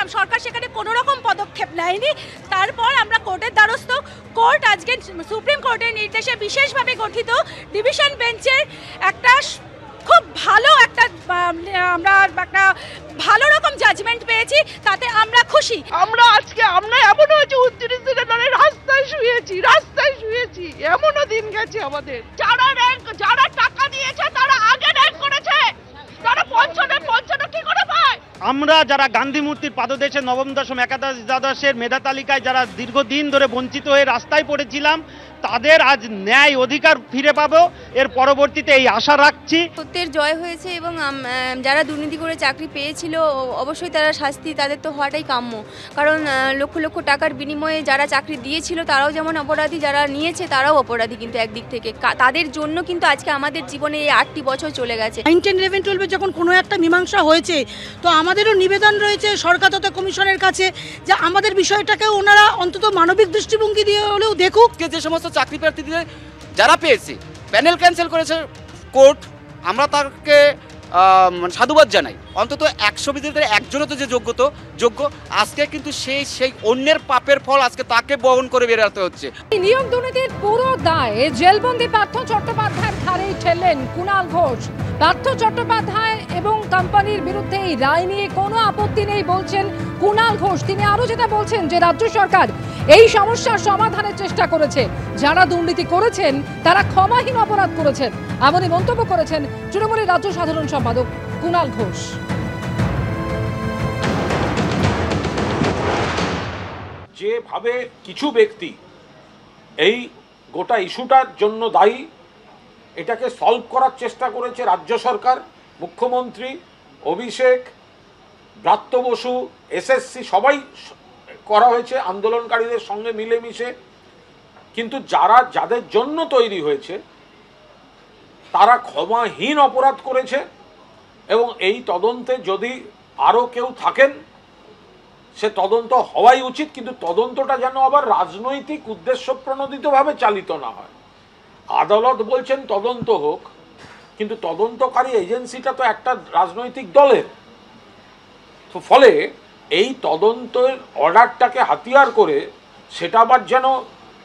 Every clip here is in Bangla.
করেছিলাম, সরকার সেখানে কোনো রকম পদক্ষেপ নেয়নি। তারপর আমরা কোর্টের দ্বারস্থ। কোর্ট আজকে সুপ্রিম কোর্টের নির্দেশে বিশেষভাবে গঠিত ডিভিশন বেঞ্চের একটা খুব ভালো আমরা একটা ভালো রকম জাজমেন্ট পেয়েছি, তাতে আমরা খুশি। আমরা এমন হয়েছে 29 দিনে ধরে রাস্তায় শুয়েছি, এমনও দিন গেছে আমাদের। যারা টাকা দিয়েছে তারা আগে র্যাঙ্ক করেছে, তারা পঞ্চমে কি করে পায়? আমরা যারা গান্ধী মূর্তির পাদদেশে নবম দশম একাদশ দ্বাদশের মেধা তালিকায় যারা দীর্ঘদিন ধরে বঞ্চিত হয়ে রাস্তায় পড়েছিলাম, তাদের আজ ন্যায় অধিকার ফিরে পাবো, এর পরবর্তীতে এই আশা রাখছি। সত্যের জয় হয়েছে এবং যারা দুর্নীতি করে চাকরি পেয়েছিল অবশ্যই তারা শাস্তি তাদের তো হওয়াটাই কাম্য, কারণ লক্ষ লক্ষ টাকার বিনিময়ে যারা চাকরি দিয়েছিল তারাও যেমন অপরাধী, যারা নিয়েছে তারাও অপরাধী। কিন্তু একদিক থেকে তাদের জন্য কিন্তু আজকে আমাদের জীবনে এই 8টি বছর চলে গেছে। 9, 10, 11, 12 যখন কোনো একটা মীমাংসা হয়েছে, তো আমাদেরও নিবেদন রয়েছে সরকার তথা কমিশনের কাছে যে আমাদের বিষয়টাকে ওনারা অন্তত মানবিক দৃষ্টিভঙ্গি দিয়ে হলেও দেখুক। যে সমস্ত চাকরি প্রার্থীদের যারা পেয়েছে প্যানেল ক্যান্সেল করেছে কোর্ট, আমরা তাকে সাধুবাদ জানাই। অন্তত 100 ভিতরে একজনও তো যে যোগ্য, আজকে কিন্তু সেই অন্যের পাপের ফল আজকে তাকে বহন করে বেরোতে হচ্ছে। নিয়োগ দুর্নীতির পুরো দায়ে জেলবন্দি পার্থ চট্টোপাধ্যায়ের ঘাড়েই ঠেললেন কুণাল ঘোষ। পার্থ চট্টোপাধ্যায় এবং কোম্পানির বিরুদ্ধে এই রায় নিয়ে কোনো আপত্তি নেই বলছেন কুণাল ঘোষ। তিনি আরও যেটা বলছেন যে রাজ্য সরকার এই সমস্যার সমাধানের চেষ্টা করেছে, যারা দুর্নীতি করেছেন তারা ক্ষমাহীন অপরাধ করেছেন, এমনই মন্তব্য করেছেন তৃণমূলের রাজ্য সাধারণ সম্পাদক কুণাল ঘোষ। যেভাবে কিছু ব্যক্তি এই গোটা ইস্যুটার জন্য দায়ী, এটাকে সলভ করার চেষ্টা করেছে রাজ্য সরকার, মুখ্যমন্ত্রী, অভিষেক, ব্রাত্য বসু, এসএসসি সবাই করা হয়েছে আন্দোলনকারীদের সঙ্গে মিলেমিশে। কিন্তু যাদের জন্য তৈরি হয়েছে তারা ক্ষমাহীন অপরাধ করেছে এবং এই তদন্তে যদি আরও কেউ থাকেন সে তদন্ত হওয়াই উচিত, কিন্তু তদন্তটা যেন আবার রাজনৈতিক উদ্দেশ্য প্রণোদিতভাবে চালিত না হয়। আদালত বলছেন তদন্ত হোক, কিন্তু তদন্তকারী এজেন্সিটা তো একটা রাজনৈতিক দলের। তো ফলে এই তদন্তের অর্ডারটাকে হাতিয়ার করে সেটা আবার যেন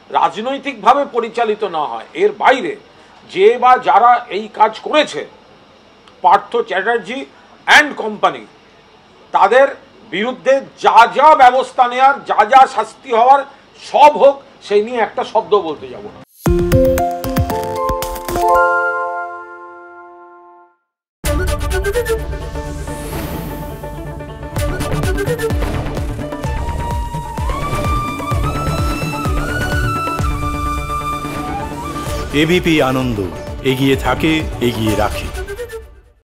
রাজনৈতিকভাবে পরিচালিত না হয়। এর বাইরে যে বা যারা এই কাজ করেছে, পার্থ চ্যাটার্জি অ্যান্ড কোম্পানি, তাদের বিরুদ্ধে যা ব্যবস্থা নেওয়ার, যা শাস্তি হওয়ার সব হোক, সেই নিয়ে একটা শব্দ বলতে যাব না। এবিপি আনন্দ এগিয়ে থাকে, এগিয়ে রাখে।